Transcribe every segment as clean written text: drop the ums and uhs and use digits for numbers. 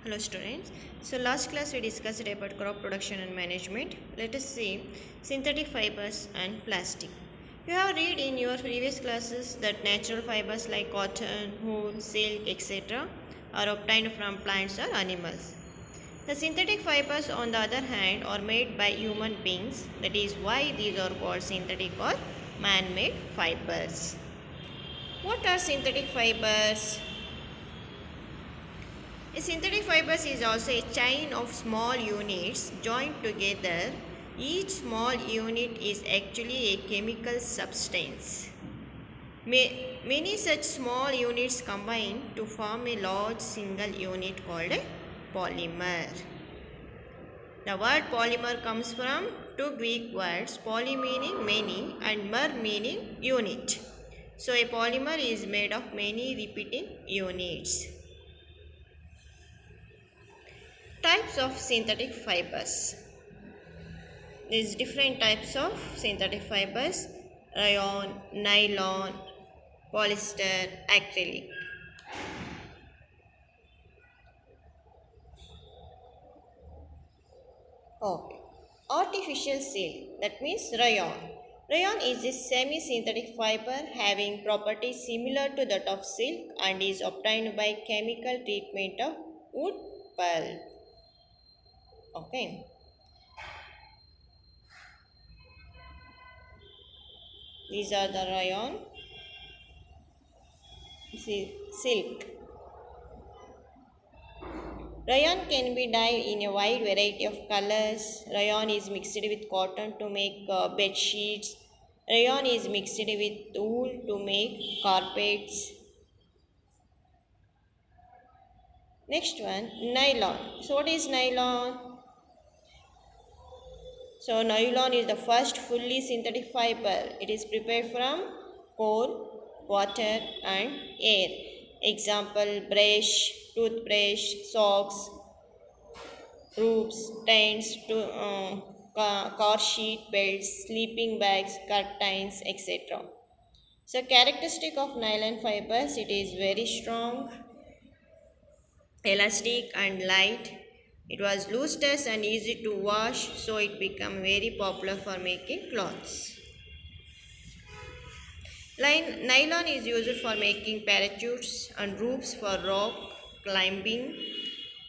Hello students. So last class we discussed about crop production and management. Let us see synthetic fibers and plastic. You have read in your previous classes that natural fibers like cotton, wool, silk, etc. are obtained from plants or animals. The synthetic fibers on the other hand are made by human beings. That is why these are called synthetic or man-made fibers. What are synthetic fibers? A synthetic fibers is also a chain of small units joined together. Each small unit is actually a chemical substance. Many such small units combine to form a large single unit called a polymer. The word polymer comes from two Greek words, poly meaning many and mer meaning unit. So a polymer is made of many repeating units. Types of synthetic fibers. There's different types of synthetic fibers: rayon, nylon, polyester, acrylic. Okay. Artificial silk, that means rayon. Rayon is a semi-synthetic fiber having properties similar to that of silk and is obtained by chemical treatment of wood pulp. Okay. These are the rayon, silk. Rayon can be dyed in a wide variety of colors. Rayon is mixed with cotton to make bed sheets. Rayon is mixed with wool to make carpets. Next one, nylon. So what is nylon? So nylon is the first fully synthetic fiber. It is prepared from coal, water and air. Example, brush, toothbrush, socks, roofs, tents, car sheet, belts, sleeping bags, curtains, etc. So characteristic of nylon fibers, it is very strong, elastic and light. It was lustrous and easy to wash, so it became very popular for making clothes. Nylon is used for making parachutes and roofs for rock climbing.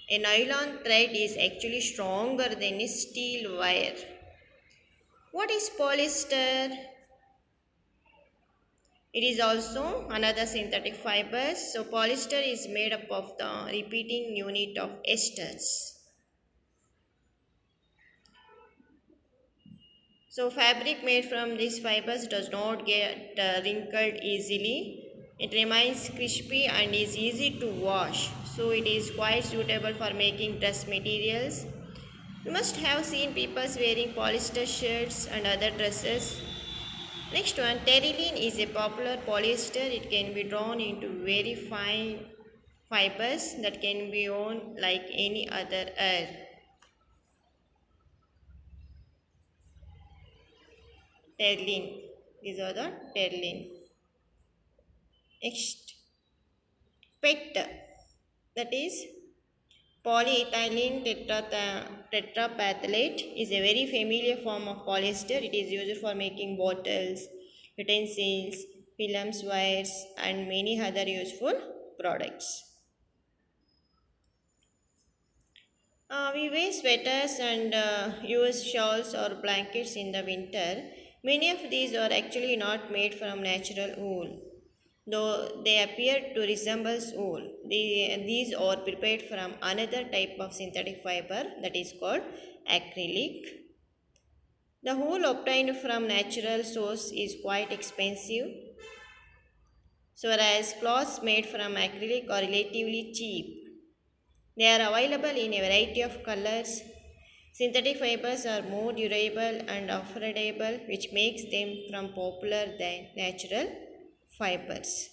A nylon thread is actually stronger than a steel wire. What is polyester? It is also another synthetic fiber. So polyester is made up of the repeating unit of esters. So fabric made from these fibers does not get wrinkled easily. It remains crispy and is easy to wash. So it is quite suitable for making dress materials. You must have seen people wearing polyester shirts and other dresses. Next one, terylene is a popular polyester. It can be drawn into very fine fibers that can be worn like any other earth. Terylene. These are the terylene. Next, PET, that is polyethylene tetrapathlate, is a very familiar form of polyester. It is used for making bottles, utensils, films, wires, and many other useful products. We wear sweaters and use shawls or blankets in the winter. Many of these are actually not made from natural wool, though they appear to resemble wool. These are prepared from another type of synthetic fiber that is called acrylic. The wool obtained from natural source is quite expensive, so whereas cloths made from acrylic are relatively cheap. They are available in a variety of colors. Synthetic fibers are more durable and affordable, which makes them from popular than natural fibers.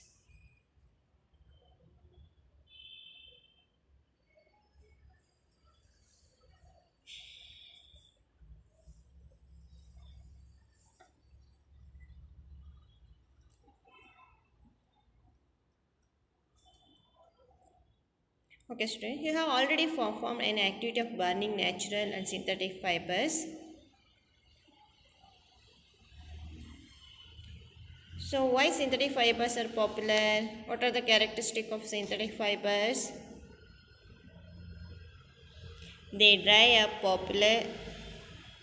Okay, student, you have already performed an activity of burning natural and synthetic fibers. So, why synthetic fibers are popular? What are the characteristics of synthetic fibers? They dry up popular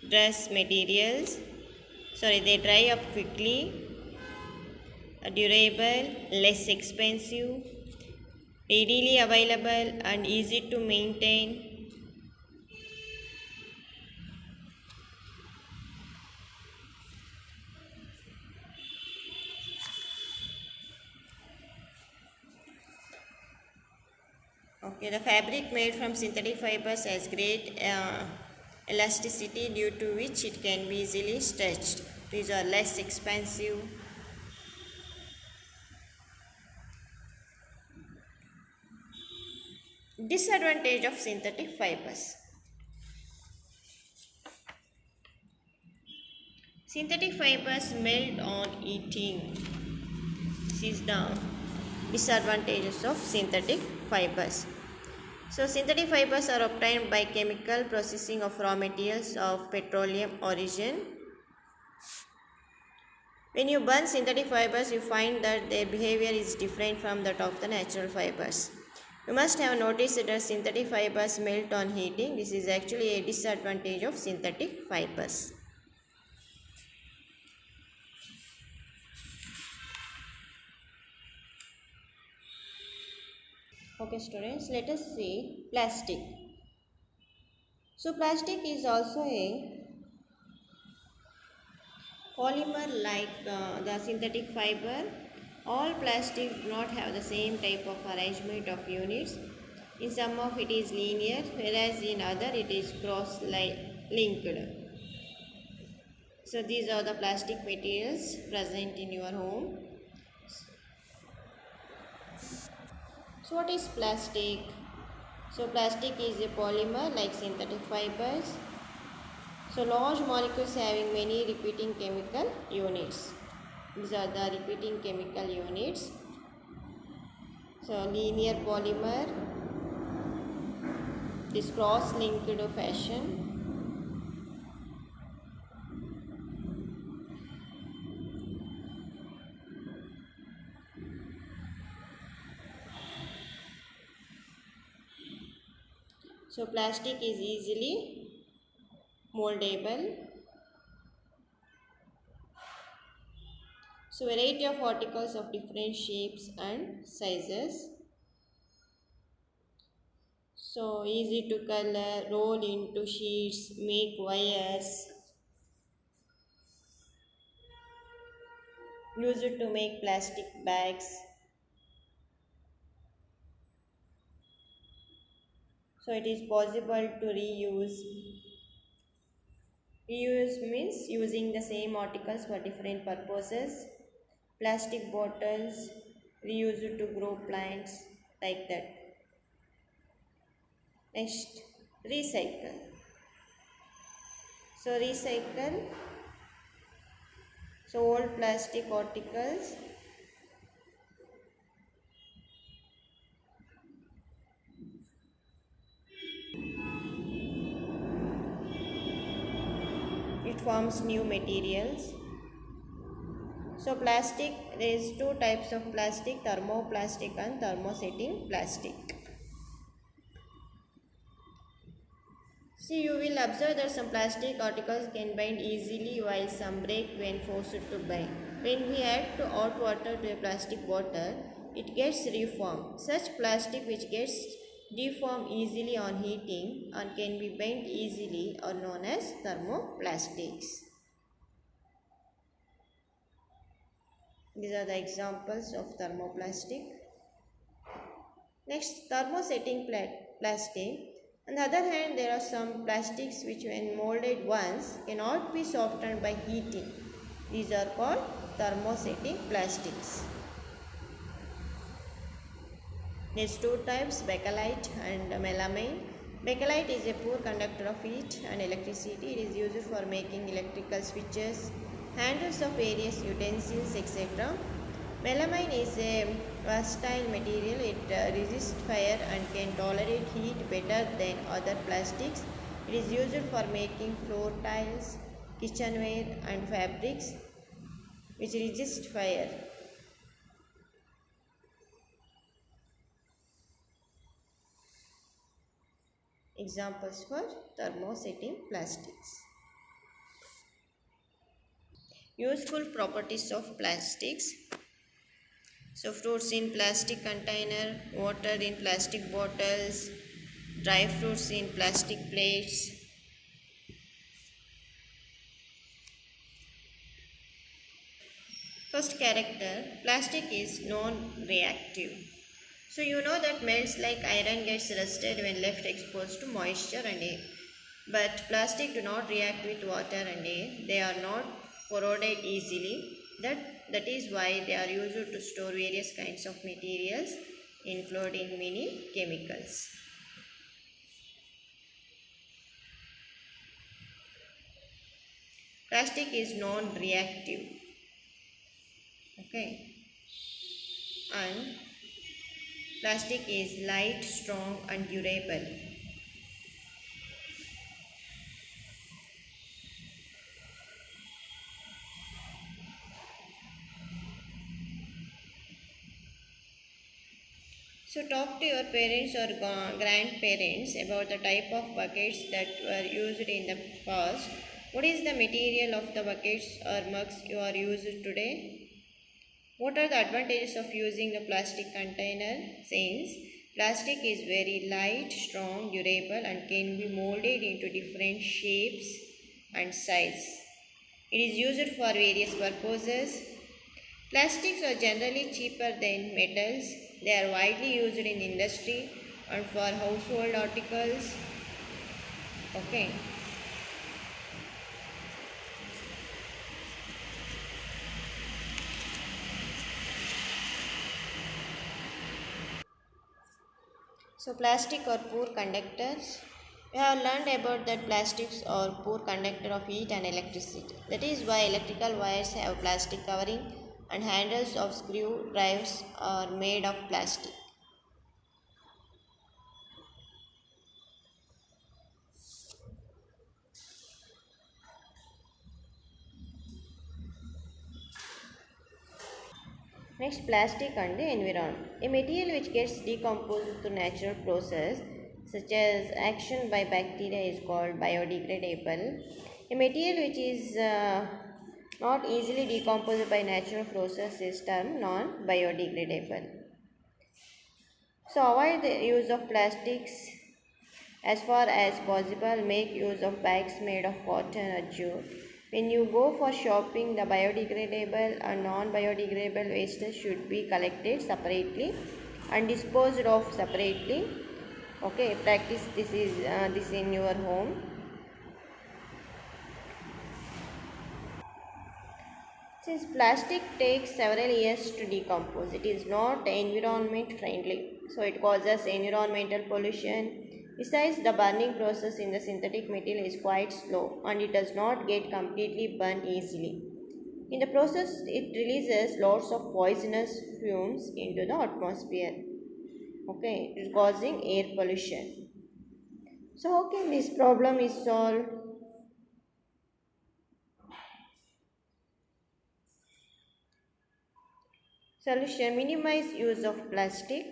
dress materials. They dry up quickly, durable, less expensive, readily available, and easy to maintain. Okay, the fabric made from synthetic fibers has great elasticity due to which it can be easily stretched. These are less expensive. Disadvantage of synthetic fibers. Synthetic fibers melt on heating. This is the disadvantages of synthetic fibers. So, synthetic fibers are obtained by chemical processing of raw materials of petroleum origin. When you burn synthetic fibers, you find that their behavior is different from that of the natural fibers. You must have noticed that synthetic fibers melt on heating. This is actually a disadvantage of synthetic fibers. Okay, students, let us see plastic. So, plastic is also a polymer like the synthetic fiber. All plastic do not have the same type of arrangement of units. In some of it is linear, whereas in other it is cross-linked. So these are the plastic materials present in your home. So what is plastic? So plastic is a polymer like synthetic fibers. So large molecules having many repeating chemical units. These are the repeating chemical units. So linear polymer, this cross-linked fashion. So plastic is easily moldable. So variety of articles of different shapes and sizes. So easy to color, roll into sheets, make wires. Use it to make plastic bags. So it is possible to reuse. Reuse means using the same articles for different purposes. Plastic bottles, reuse it to grow plants, like that. Next, recycle. So recycle. So old plastic articles. It forms new materials. So plastic, there is two types of plastic, thermoplastic and thermosetting plastic. See, you will observe that some plastic articles can bind easily while some break when forced to bind. When we add hot water to a plastic bottle, it gets reformed. Such plastic which gets deformed easily on heating and can be bent easily are known as thermoplastics. These are the examples of thermoplastic. Next, thermosetting plastic. On the other hand, there are some plastics which when molded once cannot be softened by heating. These are called thermosetting plastics. There's two types, bakelite and melamine. Bakelite is a poor conductor of heat and electricity. It is used for making electrical switches, handles of various utensils, etc. Melamine is a versatile material. It resists fire and can tolerate heat better than other plastics. It is used for making floor tiles, kitchenware, and fabrics which resist fire. Examples for thermosetting plastics. Useful properties of plastics. So fruits in plastic container, water in plastic bottles, dry fruits in plastic plates. First character, plastic is non-reactive. So you know that melts like iron gets rusted when left exposed to moisture and air. But plastic do not react with water and air. They are not corroded easily. That is why they are used to store various kinds of materials, including many chemicals. Plastic is non-reactive. Okay. And plastic is light, strong, and durable. So talk to your parents or grandparents about the type of buckets that were used in the past. What is the material of the buckets or mugs you are using today? What are the advantages of using a plastic container? Since plastic is very light, strong, durable and can be molded into different shapes and size. It is used for various purposes. Plastics are generally cheaper than metals. They are widely used in industry and for household articles. Okay. So plastic are poor conductors. We have learned about that plastics are poor conductor of heat and electricity. That is why electrical wires have plastic covering and handles of screw drives are made of plastic. Next, plastic and the environment. A material which gets decomposed through natural process such as action by bacteria is called biodegradable. A material which is not easily decomposed by natural process is termed non-biodegradable. So avoid the use of plastics as far as possible. Make use of bags made of cotton or jute. When you go for shopping, the biodegradable and non-biodegradable wastes should be collected separately and disposed of separately. Okay, practice this in your home. Since plastic takes several years to decompose, it is not environment friendly. So it causes environmental pollution. Besides, the burning process in the synthetic material is quite slow and it does not get completely burned easily. In the process, it releases lots of poisonous fumes into the atmosphere. Okay, it is causing air pollution. So how can this problem is solved? Solution: minimize use of plastic.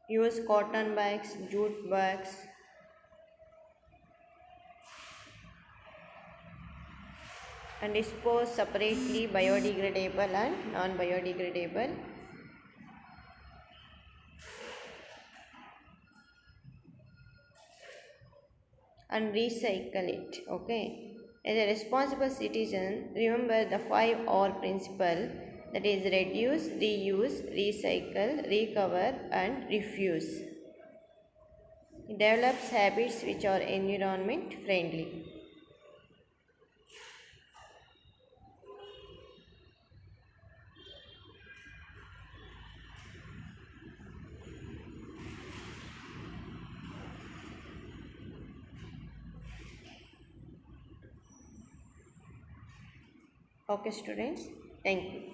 Use cotton bags, jute bags. And dispose separately biodegradable and non-biodegradable. And recycle it. Okay. As a responsible citizen, remember the 5R principle, that is reduce, reuse, recycle, recover and refuse. It develops habits which are environment friendly. Okay, students. Thank you.